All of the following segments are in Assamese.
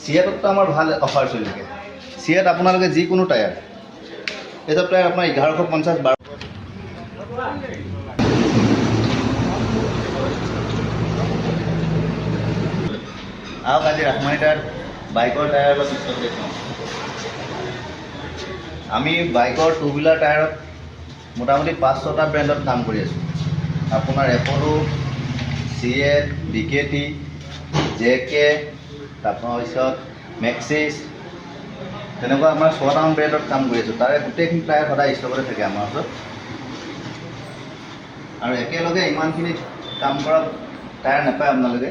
সিয়েটতো আমাৰ ভাল অফাৰ চলি থাকে। সিয়েট আপোনালোকে যিকোনো টায়াৰ, এইটো টায়াৰ আপোনাৰ 1150 12 আহক আজি ৰাখমানি টায়াৰ বাইকৰ টায়াৰ অলপ ষ্টক দেখুৱাওঁ। আমি বাইকৰ টু হুইলাৰ টায়াৰত মোটামুটি 5-6টা ব্ৰেণ্ডত কাম কৰি আছোঁ। আপোনাৰ এপলো, সিয়েট, বিকেটি, জেকে, তাৰপিছত মেক্সিছ, তেনেকুৱা আমাৰ 6টামান ব্ৰেণ্ডত কাম কৰি আছোঁ। তাৰে গোটেইখিনি টায়াৰ সদায় ষ্টকতে থাকে আমাৰ ওচৰত। আৰু একেলগে ইমানখিনি কাম কৰা টায়াৰ নাপায় আপোনালোকে।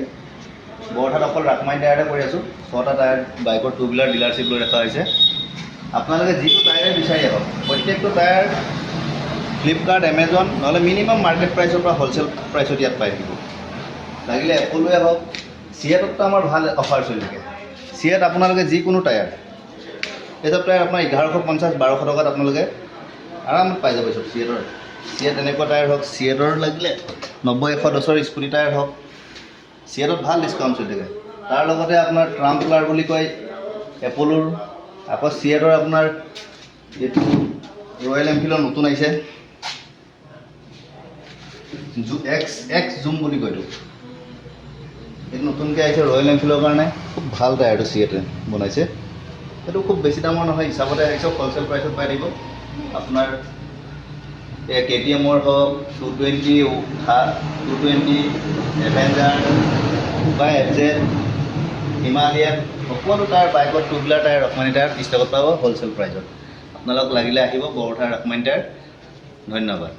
বৰঠাত অকল ৰাখমানি টায়াৰতে কৰি আছোঁ। 6টা টায়াৰ বাইকৰ টু হুইলাৰ ডিলাৰশ্বিপ লৈ ৰখা হৈছে। আপোনালোকে যিটো টায়াৰে বিচাৰি আহক, প্ৰত্যেকটো টায়াৰ ফ্লিপকাৰ্ট, এমেজন নহ'লে মিনিমাম মাৰ্কেট প্ৰাইচৰ পৰা হ'লচেল প্ৰাইচত ইয়াত পাই থাকিব। লাগিলে এপলোৱে হওক, সিয়েটতো আমাৰ ভাল অফাৰ চলি থাকে। সিয়েট আপোনালোকে যিকোনো টায়াৰ, এইটো টায়াৰ আপোনাৰ 1150-1200 টকাত আপোনালোকে আৰামত পাই যাব। চব সিয়েট এনেকুৱা টায়াৰ হওক, সিয়েটৰ লাগিলে 90-110ৰ স্কুটি টায়াৰ হওক, সিয়েটত ভাল ডিছকাউণ্ট চলি থাকে। তাৰ লগতে আপোনাৰ ট্ৰাম্পলাৰ বুলি কয় এপলোৰ, আকৌ সিয়েটৰ আপোনাৰ এইটো ৰয়েল এনফিল্ডৰ নতুন আহিছে এক্স জুম বুলি কয়। এইটো নতুনকৈ আহিছে ৰয়েল এনফিল্ডৰ কাৰণে। খুব ভাল টায়াৰটো সিয়েটে বনাইছে। সেইটো খুব বেছি দামৰ নহয়, হিচাপতে আহিছে, হ'লচেল প্ৰাইচত পাই দিব। আপোনাৰ KTM-ৰ হওক, 220 এভেঞ্জাৰ বা FZ, হিমালয়ান, সকলো টায়াৰ বাইকৰ টু হুইলাৰ টায়াৰ ৰাখমানি টায়াৰ ষ্টকত পাব হ'লচেল প্ৰাইচত। আপোনালোক লাগিলে আহিব বৰঠাৰ ৰাখমানি টায়াৰ। ধন্যবাদ।